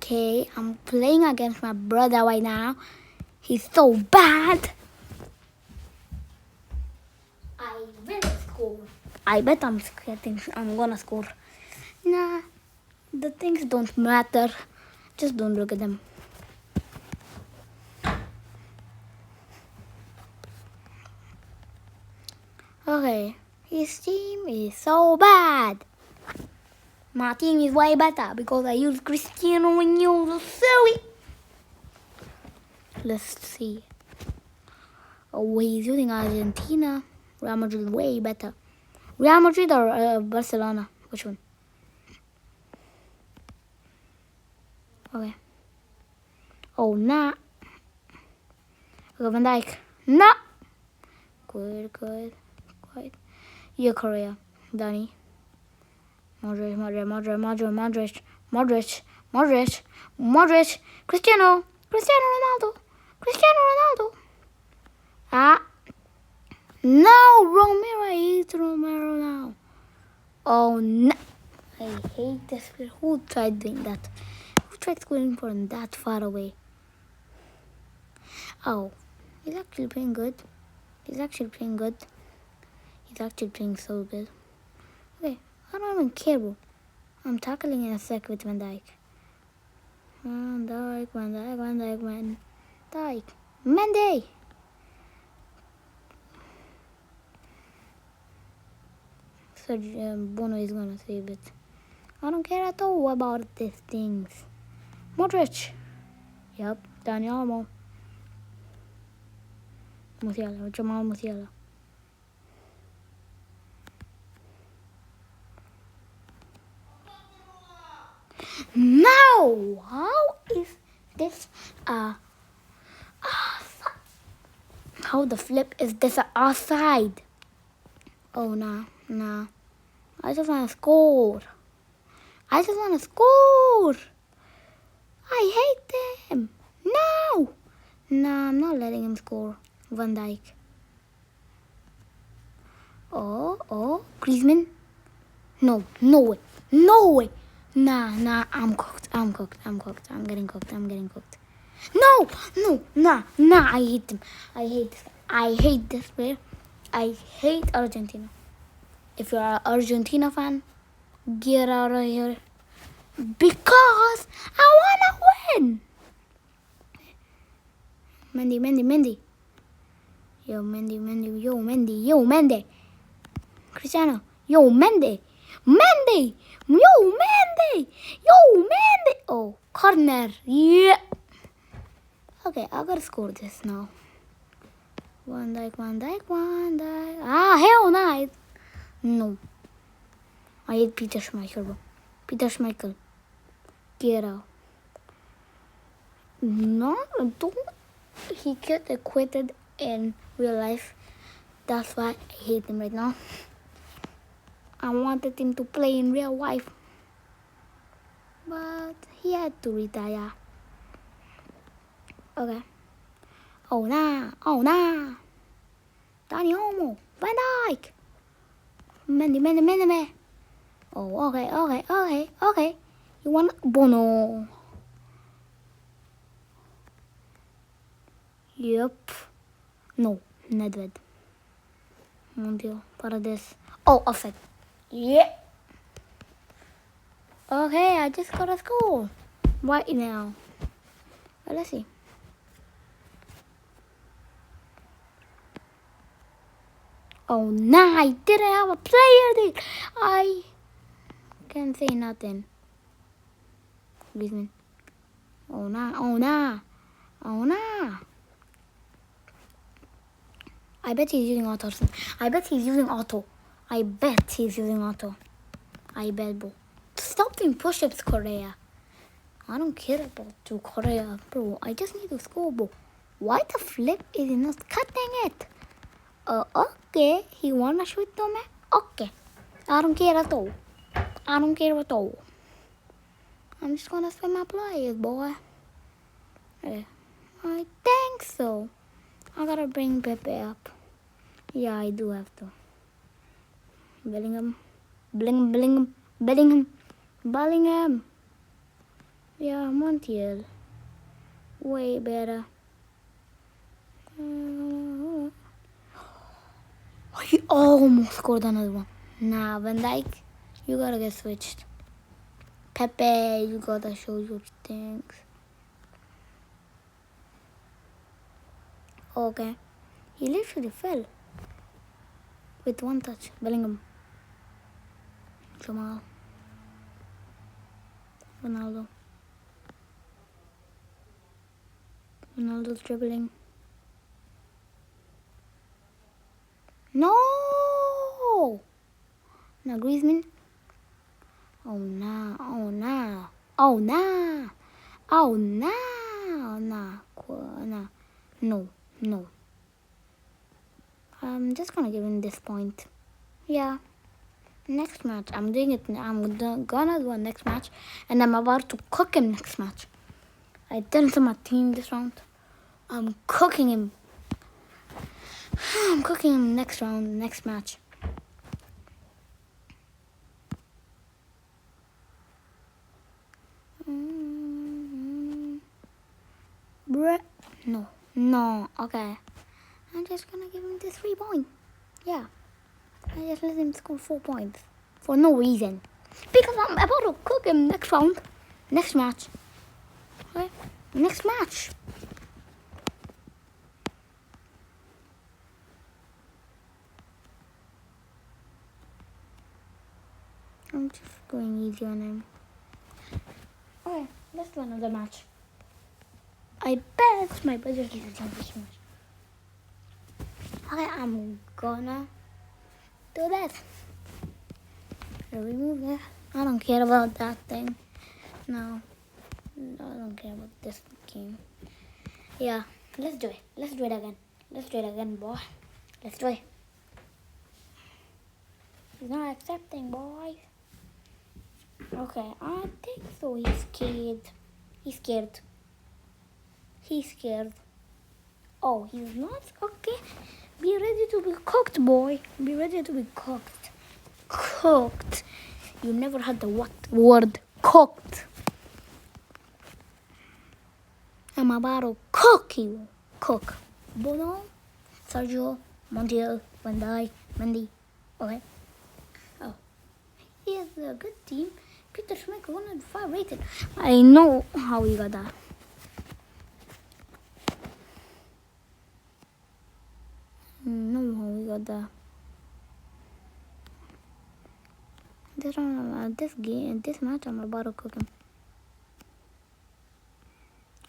Okay, I'm playing against my brother right now. He's so bad. I will score. I bet I'm gonna score. Nah, the things don't matter. Just don't look at them. Okay, his team is so bad. My team is way better because I use Cristiano Ronaldo. Sorry. Let's see. Oh, he's using Argentina. Real Madrid is way better. Real Madrid or Barcelona? Which one? Okay. Oh, nah. Okay, Van Dijk. Nah. Good. Yeah, Korea. Danny. Modric. Cristiano Ronaldo. Ah. No, Romero. I hate Romero now. Oh, no. I hate this player. Who tried doing that? Who tried scoring from that far away? Oh, he's actually playing good. He's actually playing so good. Okay, I don't even care, bro. I'm tackling in a sec with Van Dijk. Mendy! So Bono is gonna save it. I don't care at all about these things. Modric. Yep, Dani Olmo. Jamal Musiala. No! How is this how the flip is this offside? Oh, nah. I just want to score. I hate them. No! Nah, I'm not letting him score. Van Dijk. Oh, Griezmann. No way. Nah, I'm cooked. I'm getting cooked. No, nah, I hate him. I hate this player. I hate Argentina. If you're an Argentina fan, get out of here. Because I wanna win. Mendy. Yo, Mendy. Cristiano. Yo, Mendy. Oh, corner. Yeah. Okay, I gotta score this now. Van Dijk. Ah, hell no. No. I hate Peter Schmeichel, bro. Get out. No, don't. He get acquitted in real life. That's why I hate him right now. I wanted him to play in real life. But he had to retire. Okay. Oh, nah. Dani Olmo. Van Dijk. Mendy. Oh, okay. You want Bono? Yep. No, Nedved. Montiel, Paredes. Oh, offside. Yeah. Okay, I just got a score. Right now. Well, let's see. Oh, nah, I didn't have a player there. I can't say nothing. Griezmann. Oh, nah. I bet he's using auto. I bet he's using auto. I bet, bro. Stop doing push-ups, Korea. I don't care about you, Korea, bro. I just need to score, bro. Why the flip is he not cutting it? Okay. He wanna shoot to me? Okay. I don't care at all. I'm just gonna spin my players, boy. I think so. I gotta bring Pepe up. Yeah, I do have to. Bellingham. Yeah, Montiel. Way better. He almost scored another one. Nah, Van Dijk, you gotta get switched. Pepe, you gotta show your things. Okay. He literally fell. With one touch. Bellingham. Jamal. Ronaldo. Ronaldo's dribbling. No! Now Griezmann. Oh nah. Oh nah. Oh nah. Oh nah. Nah. No. No. I'm just gonna give him this point. Yeah. Next match. I'm doing it. I'm gonna do a next match. And I'm about to cook him next match. I didn't see my team this round. I'm cooking him. I'm cooking him next round, next match. No, okay. I'm just gonna give him the 3 points. Yeah. I just let him score 4 points. For no reason. Because I'm about to cook him next round. Next match. Okay? Next match. I'm just going easy on him. Okay, let's do another match. I bet my budget is on this match. Okay, I'm gonna do that. Remove that. I don't care about that thing. No, I don't care about this game. Yeah, let's do it. Let's do it again. Let's do it again, boy. Let's do it. He's not accepting, boy. Okay, I think so. He's scared. He's scared. He's scared. Oh, he's not? Okay. Be ready to be cooked, boy. Be ready to be cooked. Cooked. You never had the word cooked. I'm about to cook you. Cook. Bono, Sergio, Montiel, Van Dijk, Mendy. Okay. Oh. He has a good team. Peter Schmeichel 105 rated. I know how he got that. No, how we got that. This match, I'm about to cook him.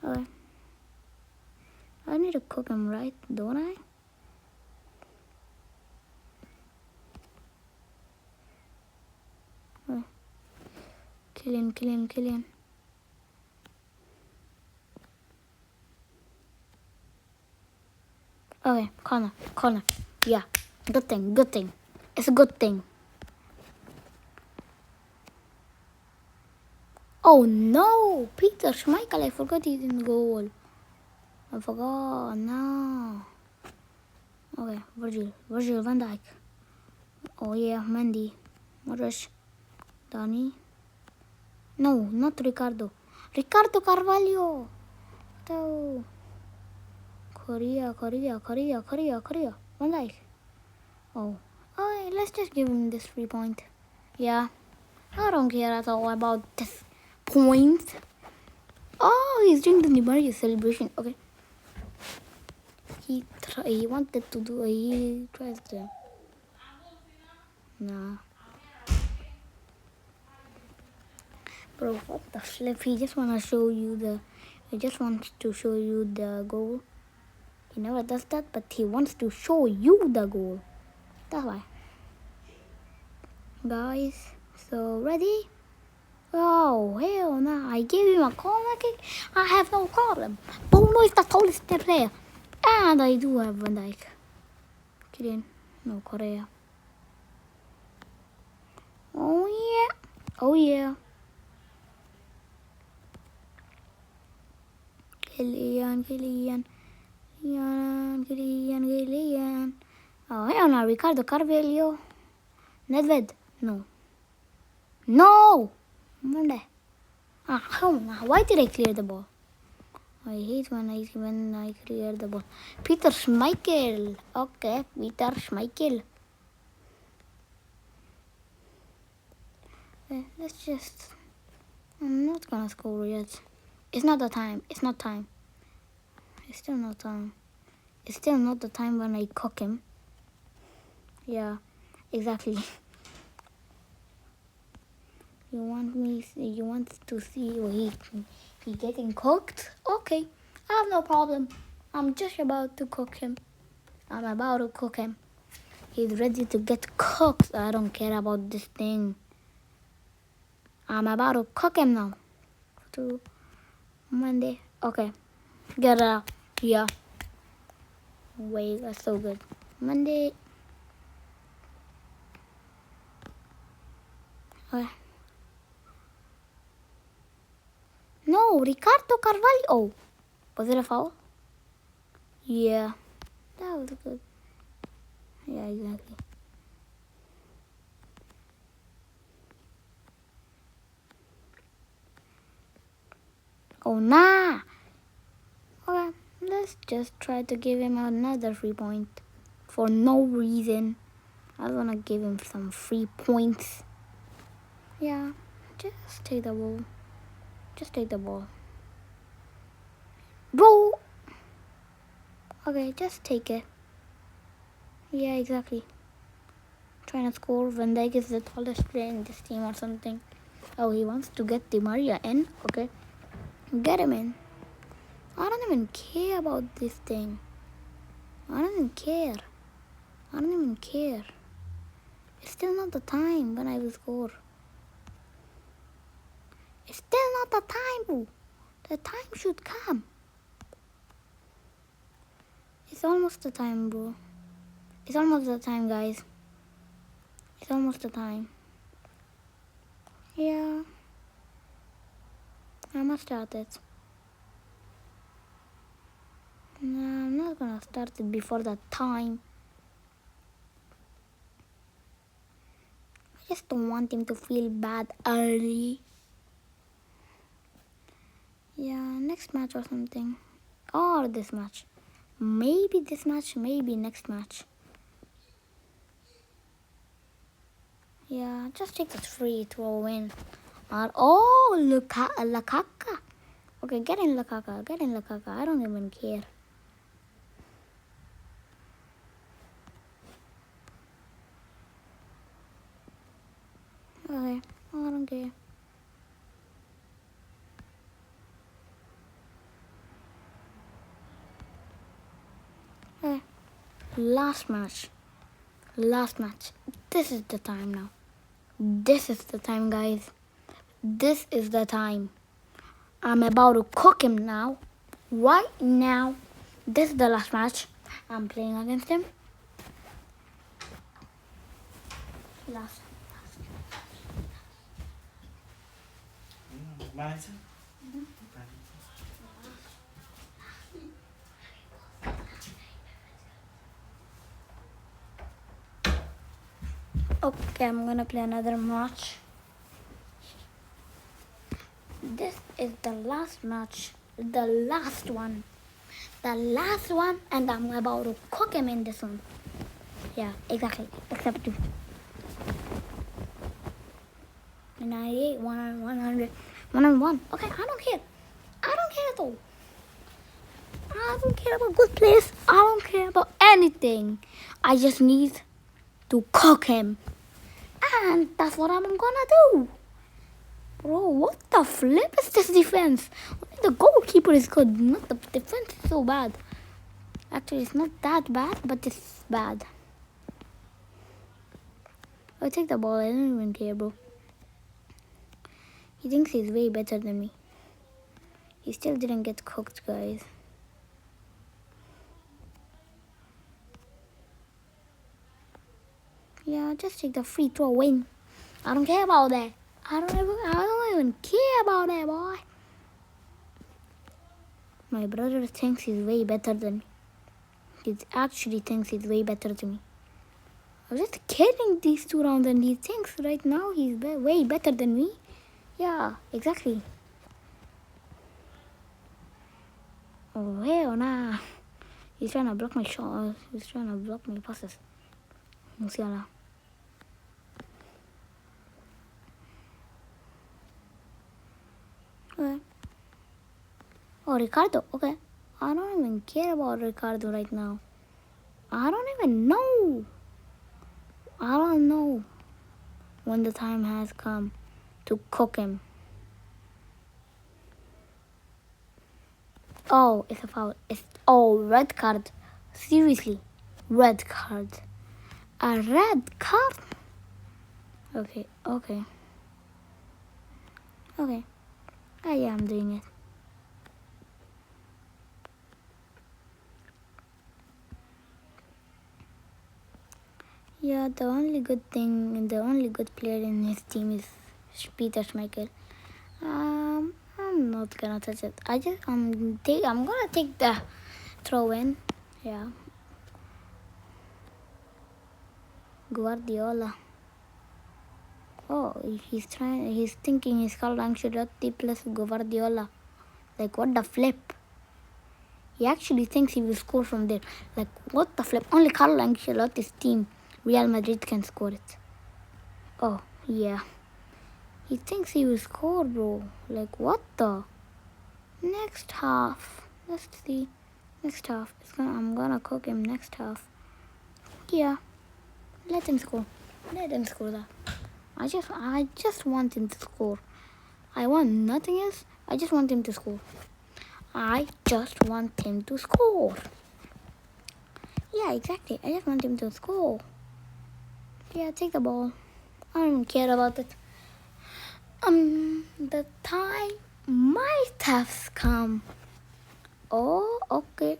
Okay. I need to cook him, right? Don't I? Okay. Kill him. Okay, corner. Yeah, good thing. It's a good thing. Oh no, Peter Schmeichel, I forgot he's in goal. I forgot, no. Okay, Virgil van Dijk. Oh yeah, Mendy, Modric, Dani. No, not Ricardo. Ricardo Carvalho. No. Korea. Van Dijk. Oh. Alright, let's just give him this 3 point. Yeah. I don't care at all about this point. Oh, he's doing the Neymar celebration. Okay. He wanted to do. He tries to. Nah. Bro, what the flip? He just wants to show you the goal. He never does that, but he wants to show you the goal. That's why. Guys, so ready? Oh, hell no. I gave him a corner kick. I have no problem. Bruno is the tallest player. And I do have Van Dijk. Kylian. No, Korea. Oh, yeah. Kylian. Oh, hell no. Ricardo Carvalho. Nedved. No. Monday. How? Why did I clear the ball? I hate when I clear the ball. Peter Schmeichel. Okay, Peter Schmeichel. Let's just... I'm not gonna score yet. It's not the time. It's not time. It's still not time. It's still not the time when I cook him. Yeah, exactly. You want to see he getting cooked? Okay, I have no problem. I'm just about to cook him. I'm about to cook him. He's ready to get cooked. I don't care about this thing. I'm about to cook him now. To Monday. Okay, get it out. Yeah. Wait, that's so good. Monday. Okay. No, Ricardo Carvalho. Oh, was it a foul? Yeah, that was good. Yeah, exactly. Oh, nah. Okay, let's just try to give him another 3 point. For no reason. I wanna give him some 3 points. Yeah, just take the ball. Just take the ball. Bro! Okay, just take it. Yeah, exactly. Trying to score. Van Dijk is the tallest player in this team or something. Oh, he wants to get Di Maria in. Okay. Get him in. I don't even care about this thing. I don't even care. I don't even care. It's still not the time when I will score. It's still not the time, bro. The time should come. It's almost the time, bro. It's almost the time, guys. It's almost the time. Yeah. I must start it. No, I'm not gonna start it before that time. I just don't want him to feel bad early. Yeah, next match or something. Or this match. Maybe this match, maybe next match. Yeah, just take this free throw in. Or, oh, Lukaku. Okay, get in Lukaku. Get in Lukaku. I don't even care. Okay, I don't care. Okay, last match. Last match. This is the time now. This is the time, guys. This is the time. I'm about to cook him now. Right now. This is the last match I'm playing against him. Last. Okay, I'm gonna play another match. This is the last match. The last one. The last one, and I'm about to cook him in this one. Yeah, exactly. Except 2. 98, 100, 101. Okay, I don't care. I don't care at all. I don't care about good plays. I don't care about anything. I just need to cook him. And that's what I'm gonna do. Bro, what the flip is this defense? The goalkeeper is good, not the defense is so bad. Actually, it's not that bad, but it's bad. I take the ball, I don't even care, bro. He thinks he's way better than me. He still didn't get cooked, guys. Yeah, just take the free throw win. I don't care about that. I don't even care about that, boy. My brother thinks he's way better than me. He actually thinks he's way better than me. I was just kidding these 2 rounds and he thinks right now he's way better than me. Yeah, exactly. Oh, hell nah. He's trying to block my shot. He's trying to block my passes. Musiala. Okay. Oh, Ricardo. Okay. I don't even care about Ricardo right now. I don't even know. I don't know when the time has come to cook him. Oh, it's a foul. Red card. Seriously, red card. A red card? Okay. Oh yeah, I'm doing it. Yeah, the only good thing and the only good player in his team is Peter Schmeichel. I'm not gonna touch it. I'm gonna take the throw in. Yeah. Guardiola. Oh, he's thinking he's Carlo Ancelotti plus Guardiola. Like, what the flip? He actually thinks he will score from there. Like, what the flip? Only Carlo Ancelotti's team, Real Madrid, can score it. Oh, yeah. He thinks he will score, bro. Like, what the? Next half. Let's see. Next half. I'm gonna cook him next half. Yeah. Let him score. Let him score that. I just want him to score. I want nothing else. I just want him to score. I just want him to score. Yeah, exactly. I just want him to score. Yeah, take the ball. I don't even care about it. The time might have come. Oh, okay,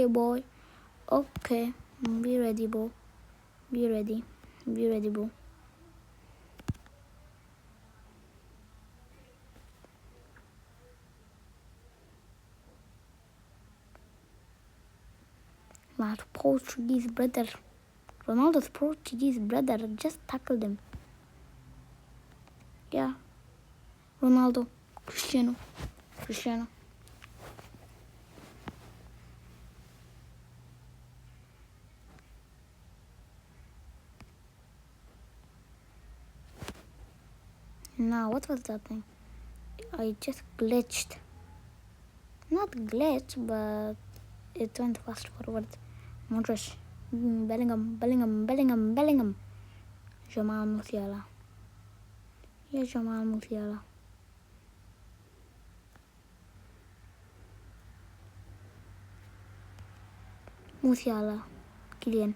boy. Okay, be ready, bro. Be ready, bro. My Portuguese brother, Ronaldo's Portuguese brother, just tackled him. Yeah, Ronaldo, Cristiano. Now, what was that thing? I just glitched. Not glitch, but it went fast forward. Modric, Bellingham. Jamal Musiala. Yeah, Jamal Musiala. Musiala. Kylian.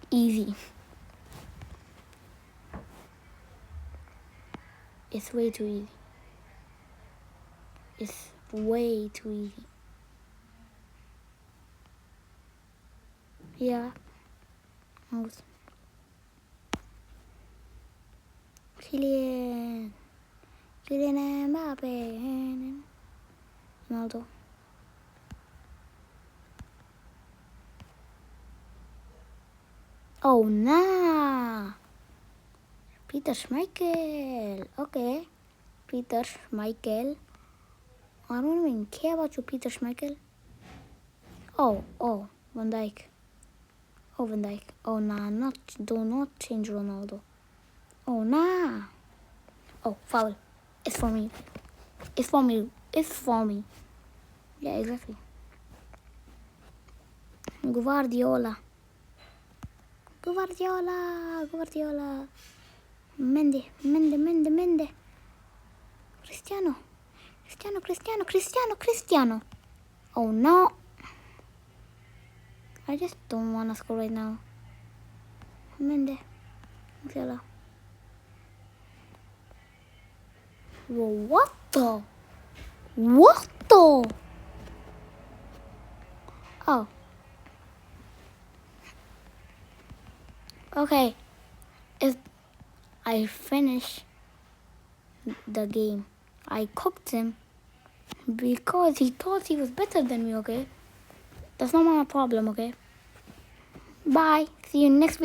Easy. It's way too easy. It's way too easy. Yeah. Kylian Mbappe. Ronaldo. Oh, nah. Peter Schmeichel. Okay. Peter Schmeichel. I don't even care about you, Peter Schmeichel. Oh, Van Dijk. Oh, Van Dijk. Oh, nah, do not change Ronaldo. Oh, nah. Oh, foul. It's for me. Yeah, exactly. Guardiola. Mendy. Cristiano. Oh, no. I just don't want to score right now. Mendy. Musiala. Whoa, what the? Oh. Okay. If I finish the game, I cooked him because he thought he was better than me, okay? That's not my problem, okay? Bye. See you next week.